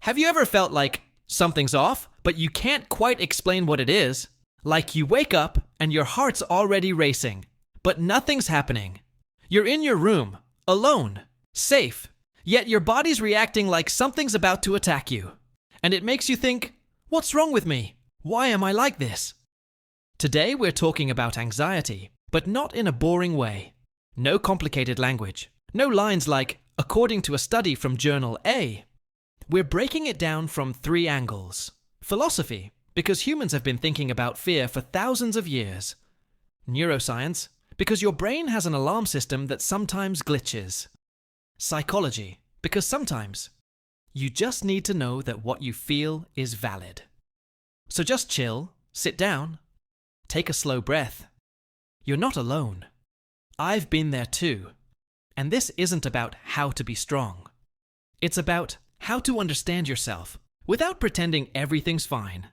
Have you ever felt like something's off, but you can't quite explain what it is? Like you wake up and your heart's already racing, but nothing's happening. You're in your room, alone, safe, yet your body's reacting like something's about to attack you. And it makes you think, what's wrong with me? Why am I like this? Today we're talking about anxiety, but not in a boring way. No complicated language. No lines like, according to a study from Journal A. We're breaking it down from 3 angles. Philosophy, because humans have been thinking about fear for thousands of years. Neuroscience, because your brain has an alarm system that sometimes glitches. Psychology, because sometimes you just need to know that what you feel is valid. So just chill, sit down, take a slow breath. You're not alone. I've been there too. And this isn't about how to be strong. It's about how to understand yourself without pretending everything's fine.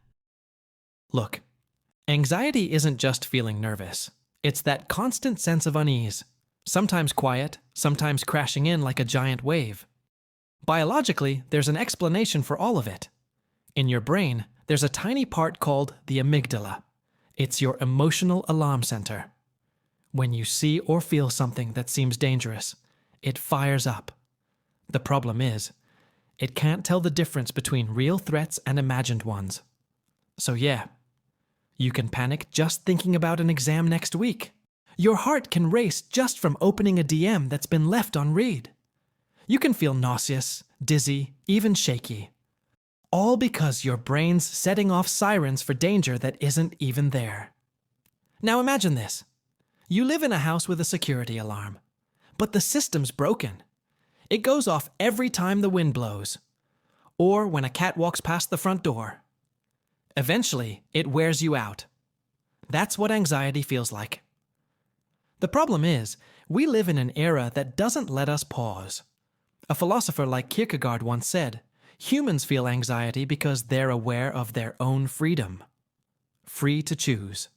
Look, anxiety isn't just feeling nervous. It's that constant sense of unease, sometimes quiet, sometimes crashing in like a giant wave. Biologically, there's an explanation for all of it. In your brain, there's a tiny part called the amygdala. It's your emotional alarm center. When you see or feel something that seems dangerous, it fires up. The problem is, it can't tell the difference between real threats and imagined ones. So yeah, you can panic just thinking about an exam next week. Your heart can race just from opening a DM that's been left on read. You can feel nauseous, dizzy, even shaky. All because your brain's setting off sirens for danger that isn't even there. Now imagine this. You live in a house with a security alarm, but the system's broken. It goes off every time the wind blows, or when a cat walks past the front door. Eventually, it wears you out. That's what anxiety feels like. The problem is, we live in an era that doesn't let us pause. A philosopher like Kierkegaard once said, humans feel anxiety because they're aware of their own freedom. Free to choose.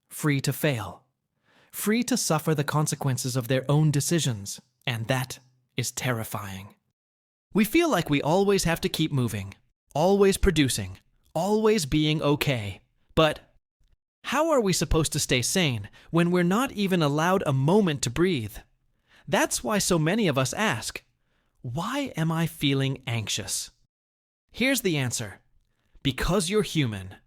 Free to fail. Free to suffer the consequences of their own decisions, and that is terrifying. We feel like we always have to keep moving, always producing, always being okay. But how are we supposed to stay sane when we're not even allowed a moment to breathe? That's why so many of us ask, why am I feeling anxious? Here's the answer. Because you're human.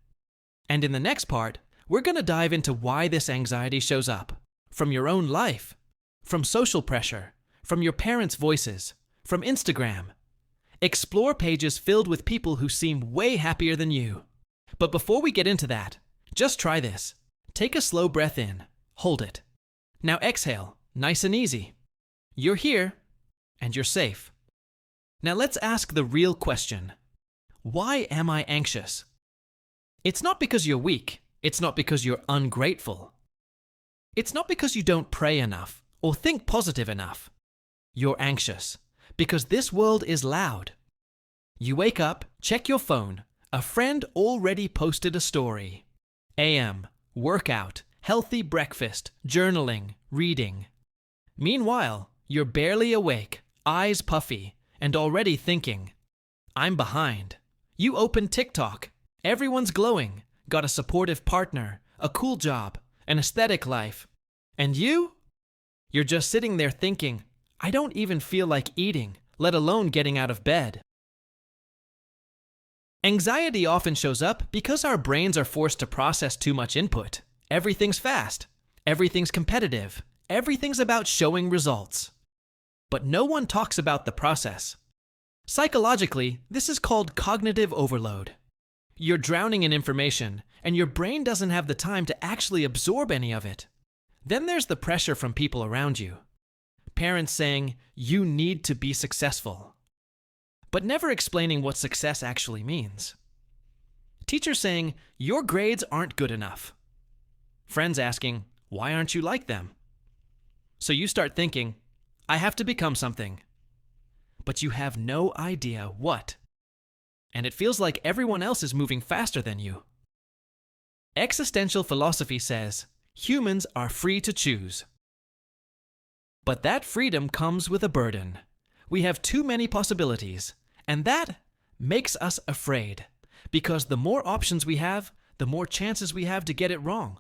And in the next part, we're going to dive into why this anxiety shows up. From your own life, from social pressure, from your parents' voices, from Instagram. Explore pages filled with people who seem way happier than you. But before we get into that, just try this. Take a slow breath in. Hold it. Now exhale, nice and easy. You're here, and you're safe. Now let's ask the real question. Why am I anxious? It's not because you're weak. It's not because you're ungrateful. It's not because you don't pray enough or think positive enough. You're anxious because this world is loud. You wake up, check your phone. A friend already posted a story. AM, workout, healthy breakfast, journaling, reading. Meanwhile, you're barely awake, eyes puffy, and already thinking, I'm behind. You open TikTok. Everyone's glowing, got a supportive partner, a cool job, an aesthetic life. And you? You're just sitting there thinking, I don't even feel like eating, let alone getting out of bed. Anxiety often shows up because our brains are forced to process too much input. Everything's fast. Everything's competitive. Everything's about showing results. But no one talks about the process. Psychologically, this is called cognitive overload. You're drowning in information, and your brain doesn't have the time to actually absorb any of it. Then there's the pressure from people around you. Parents saying, you need to be successful, but never explaining what success actually means. Teachers saying, your grades aren't good enough. Friends asking, why aren't you like them? So you start thinking, I have to become something. But you have no idea what. And it feels like everyone else is moving faster than you. Existential philosophy says, humans are free to choose. But that freedom comes with a burden. We have too many possibilities, and that makes us afraid, because the more options we have, the more chances we have to get it wrong.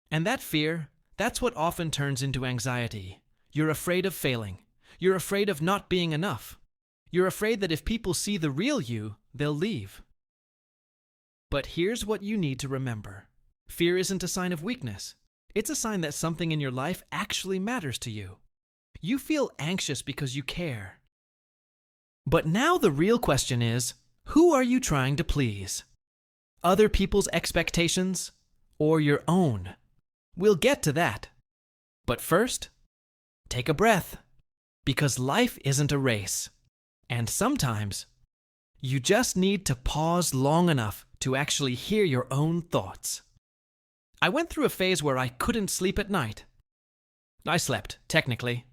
And that fear, that's what often turns into anxiety. You're afraid of failing. You're afraid of not being enough. You're afraid that if people see the real you, they'll leave. But here's what you need to remember. Fear isn't a sign of weakness. It's a sign that something in your life actually matters to you. You feel anxious because you care. But now the real question is, who are you trying to please? Other people's expectations or your own? We'll get to that. But first, take a breath, because life isn't a race. And sometimes, you just need to pause long enough to actually hear your own thoughts. I went through a phase where I couldn't sleep at night. I slept, technically,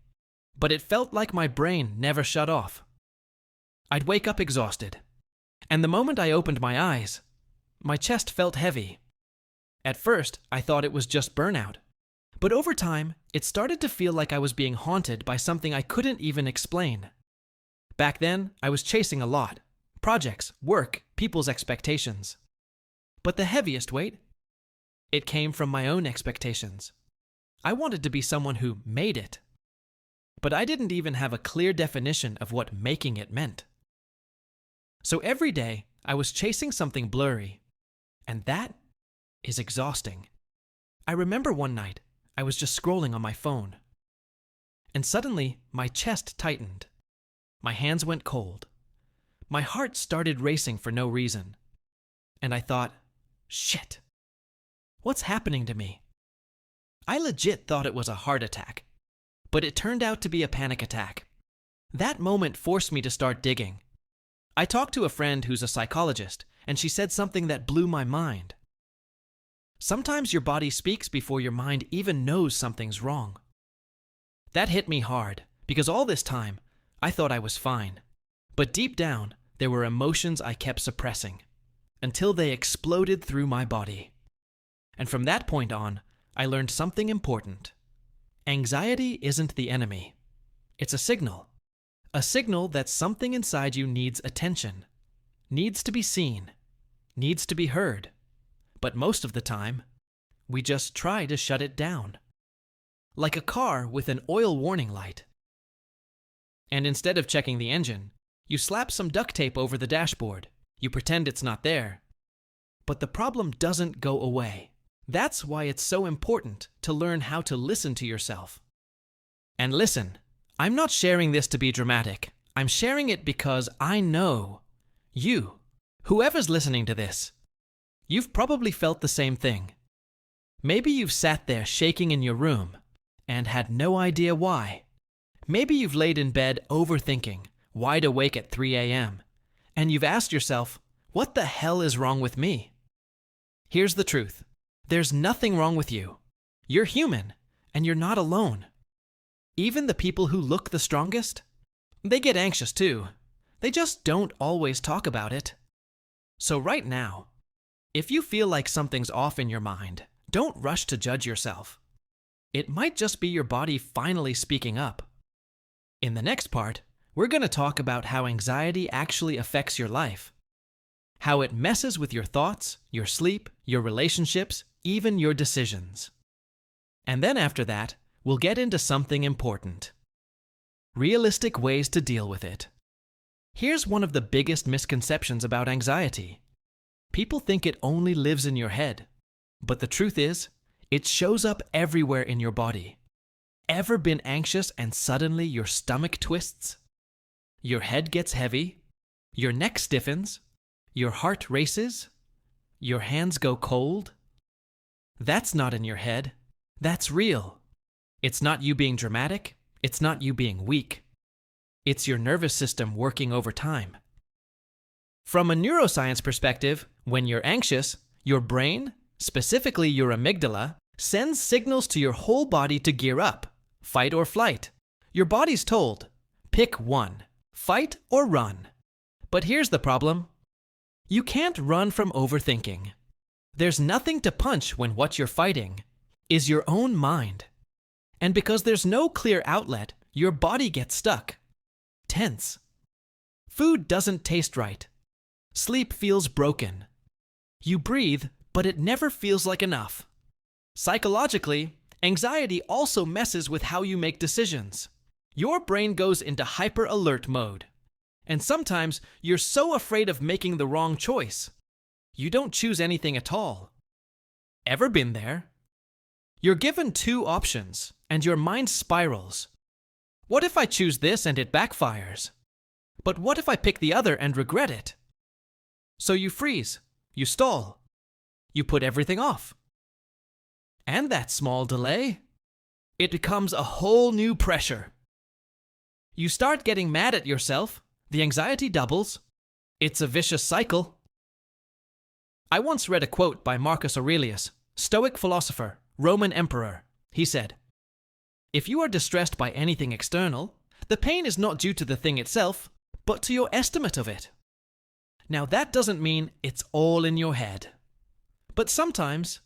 but it felt like my brain never shut off. I'd wake up exhausted, and the moment I opened my eyes, my chest felt heavy. At first, I thought it was just burnout, but over time, it started to feel like I was being haunted by something I couldn't even explain. Back then, I was chasing a lot: projects, work, people's expectations. But the heaviest weight? It came from my own expectations. I wanted to be someone who made it. But I didn't even have a clear definition of what making it meant. So every day, I was chasing something blurry. And that is exhausting. I remember one night, I was just scrolling on my phone. And suddenly, my chest tightened. My hands went cold. My heart started racing for no reason. And I thought, shit, what's happening to me? I legit thought it was a heart attack, but it turned out to be a panic attack. That moment forced me to start digging. I talked to a friend who's a psychologist, and she said something that blew my mind. Sometimes your body speaks before your mind even knows something's wrong. That hit me hard, because all this time, I thought I was fine. But deep down, there were emotions I kept suppressing, until they exploded through my body. And from that point on, I learned something important. Anxiety isn't the enemy. It's a signal. A signal that something inside you needs attention, needs to be seen, needs to be heard. But most of the time, we just try to shut it down. Like a car with an oil warning light. And instead of checking the engine, you slap some duct tape over the dashboard. You pretend it's not there. But the problem doesn't go away. That's why it's so important to learn how to listen to yourself. And listen, I'm not sharing this to be dramatic. I'm sharing it because I know you, whoever's listening to this, you've probably felt the same thing. Maybe you've sat there shaking in your room and had no idea why. Maybe you've laid in bed overthinking, wide awake at 3 a.m., and you've asked yourself, what the hell is wrong with me? Here's the truth. There's nothing wrong with you. You're human, and you're not alone. Even the people who look the strongest, they get anxious too. They just don't always talk about it. So right now, if you feel like something's off in your mind, don't rush to judge yourself. It might just be your body finally speaking up. In the next part, we're going to talk about how anxiety actually affects your life. How it messes with your thoughts, your sleep, your relationships, even your decisions. And then after that, we'll get into something important. Realistic ways to deal with it. Here's one of the biggest misconceptions about anxiety. People think it only lives in your head. But the truth is, it shows up everywhere in your body. Ever been anxious and suddenly your stomach twists? Your head gets heavy? Your neck stiffens? Your heart races? Your hands go cold? That's not in your head. That's real. It's not you being dramatic. It's not you being weak. It's your nervous system working overtime. From a neuroscience perspective, when you're anxious, your brain, specifically your amygdala, sends signals to your whole body to gear up, fight or flight. Your body's told, pick one, fight or run. But here's the problem. You can't run from overthinking. There's nothing to punch when what you're fighting is your own mind. And because there's no clear outlet, your body gets stuck. Tense. Food doesn't taste right. Sleep feels broken. You breathe, but it never feels like enough. Psychologically, anxiety also messes with how you make decisions. Your brain goes into hyper-alert mode. And sometimes you're so afraid of making the wrong choice, you don't choose anything at all. Ever been there? You're given two options, and your mind spirals. What if I choose this and it backfires? But what if I pick the other and regret it? So you freeze, you stall, you put everything off. And that small delay, it becomes a whole new pressure. You start getting mad at yourself, the anxiety doubles. It's a vicious cycle. I once read a quote by Marcus Aurelius, Stoic philosopher, Roman emperor. He said, "If you are distressed by anything external, the pain is not due to the thing itself, but to your estimate of it." Now that doesn't mean it's all in your head. But sometimes,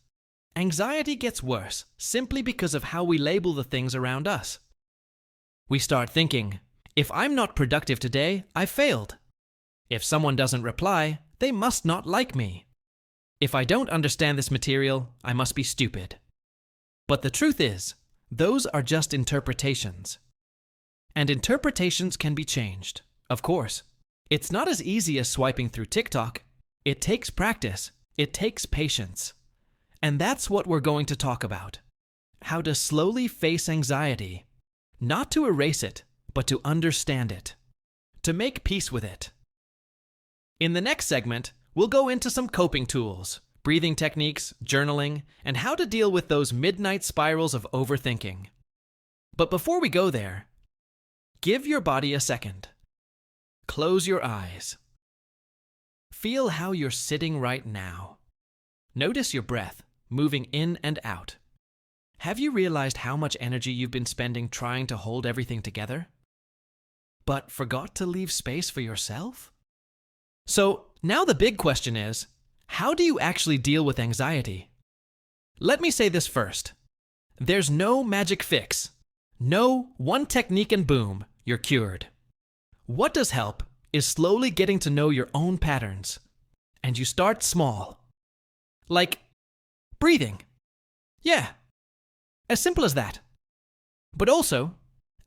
anxiety gets worse simply because of how we label the things around us. We start thinking, if I'm not productive today, I failed. If someone doesn't reply, they must not like me. If I don't understand this material, I must be stupid. But the truth is, those are just interpretations. And interpretations can be changed, of course. It's not as easy as swiping through TikTok. It takes practice. It takes patience. And that's what we're going to talk about. How to slowly face anxiety. Not to erase it, but to understand it. To make peace with it. In the next segment, we'll go into some coping tools, breathing techniques, journaling, and how to deal with those midnight spirals of overthinking. But before we go there, give your body a second. Close your eyes. Feel how you're sitting right now. Notice your breath moving in and out. Have you realized how much energy you've been spending trying to hold everything together? But forgot to leave space for yourself? So now the big question is, how do you actually deal with anxiety? Let me say this first. There's no magic fix. No one technique and boom, you're cured. What does help is slowly getting to know your own patterns. And you start small. Like breathing. Yeah. As simple as that. But also,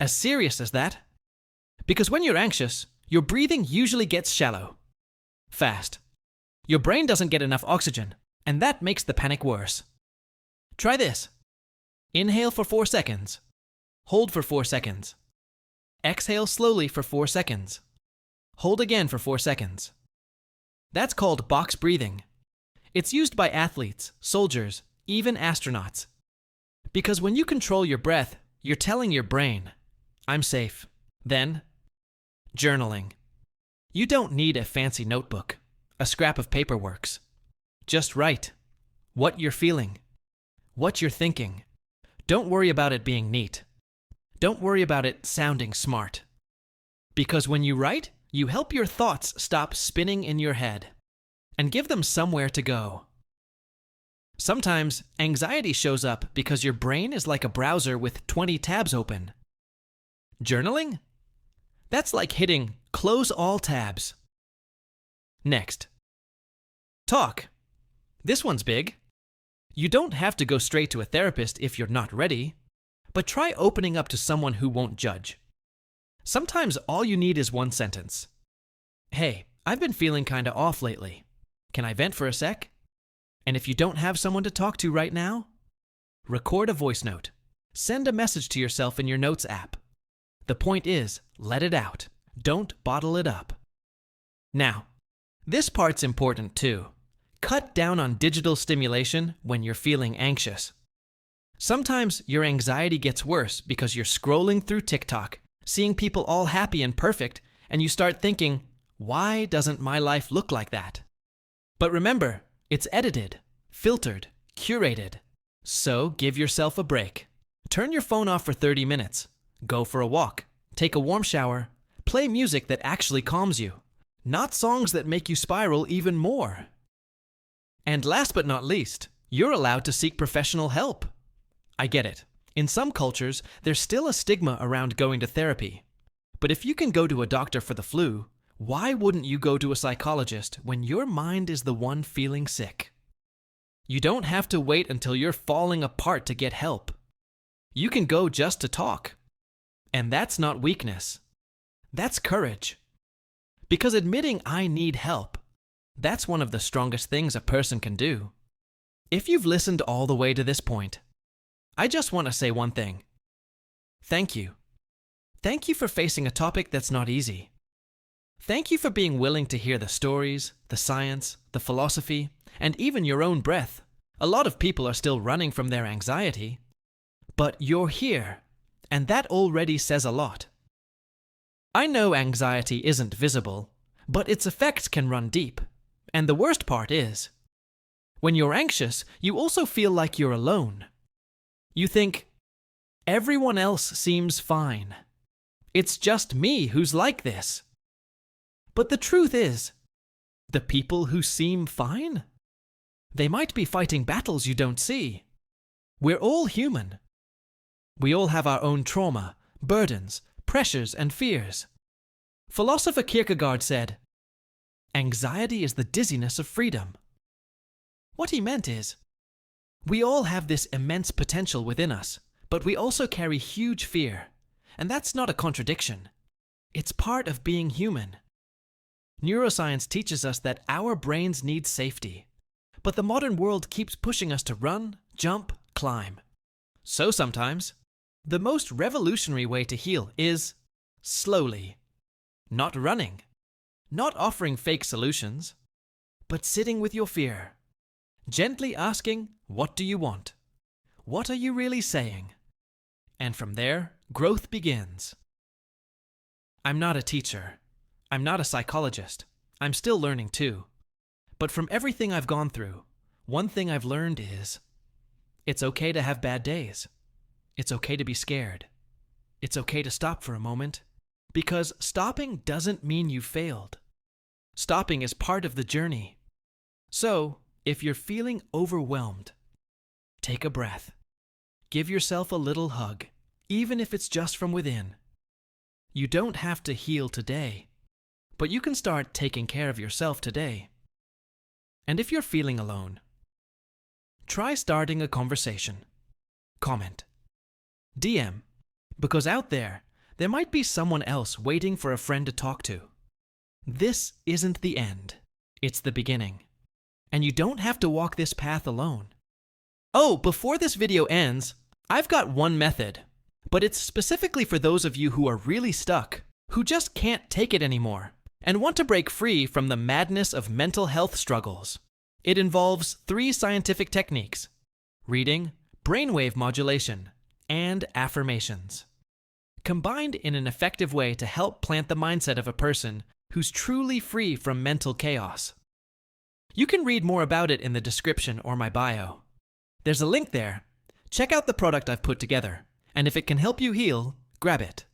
as serious as that. Because when you're anxious, your breathing usually gets shallow. Fast. Your brain doesn't get enough oxygen, and that makes the panic worse. Try this. Inhale for 4 seconds. Hold for 4 seconds. Exhale slowly for 4 seconds. Hold again for 4 seconds. That's called box breathing. It's used by athletes, soldiers, even astronauts. Because when you control your breath, you're telling your brain, I'm safe. Then, journaling. You don't need a fancy notebook. A scrap of paper works. Just write what you're feeling, what you're thinking. Don't worry about it being neat. Don't worry about it sounding smart. Because when you write, you help your thoughts stop spinning in your head and give them somewhere to go. Sometimes anxiety shows up because your brain is like a browser with 20 tabs open. Journaling? That's like hitting close all tabs. Next. Talk. This one's big. You don't have to go straight to a therapist if you're not ready, but try opening up to someone who won't judge. Sometimes all you need is one sentence. Hey, I've been feeling kinda off lately. Can I vent for a sec? And if you don't have someone to talk to right now, record a voice note. Send a message to yourself in your Notes app. The point is, let it out. Don't bottle it up. Now, this part's important too. Cut down on digital stimulation when you're feeling anxious. Sometimes your anxiety gets worse because you're scrolling through TikTok, seeing people all happy and perfect, and you start thinking, why doesn't my life look like that? But remember, it's edited, filtered, curated. So give yourself a break. Turn your phone off for 30 minutes. Go for a walk. Take a warm shower. Play music that actually calms you, not songs that make you spiral even more. And last but not least, you're allowed to seek professional help. I get it. In some cultures, there's still a stigma around going to therapy. But if you can go to a doctor for the flu, Why wouldn't you go to a psychologist when your mind is the one feeling sick? You don't have to wait until you're falling apart to get help. You can go just to talk. And that's not weakness. That's courage. Because admitting I need help, that's one of the strongest things a person can do. If you've listened all the way to this point, I just want to say one thing. Thank you. Thank you for facing a topic that's not easy. Thank you for being willing to hear the stories, the science, the philosophy, and even your own breath. A lot of people are still running from their anxiety. But you're here, and that already says a lot. I know anxiety isn't visible, but its effects can run deep. And the worst part is, when you're anxious, you also feel like you're alone. You think, everyone else seems fine. It's just me who's like this. But the truth is, the people who seem fine, they might be fighting battles you don't see. We're all human. We all have our own trauma, burdens, pressures, and fears. Philosopher Kierkegaard said, "Anxiety is the dizziness of freedom." What he meant is, we all have this immense potential within us, but we also carry huge fear. And that's not a contradiction. It's part of being human. Neuroscience teaches us that our brains need safety. But the modern world keeps pushing us to run, jump, climb. So sometimes, the most revolutionary way to heal is slowly. Not running. Not offering fake solutions. But sitting with your fear. Gently asking, what do you want? What are you really saying? And from there, growth begins. I'm not a teacher. I'm not a psychologist. I'm still learning too. But from everything I've gone through, one thing I've learned is, it's okay to have bad days. It's okay to be scared. It's okay to stop for a moment, because stopping doesn't mean you failed. Stopping is part of the journey. So, if you're feeling overwhelmed, take a breath. Give yourself a little hug, even if it's just from within. You don't have to heal today, but you can start taking care of yourself today. And if you're feeling alone, try starting a conversation. Comment. DM, because out there might be someone else waiting for a friend to talk to. This isn't the end. It's the beginning. And you don't have to walk this path alone. Oh, before this video ends, I've got one method, but it's specifically for those of you who are really stuck, who just can't take it anymore, and want to break free from the madness of mental health struggles. It involves 3 scientific techniques: reading, brainwave modulation, and affirmations, combined in an effective way to help plant the mindset of a person who's truly free from mental chaos. You can read more about it in the description or my bio. There's a link there. Check out the product I've put together, and if it can help you heal, grab it.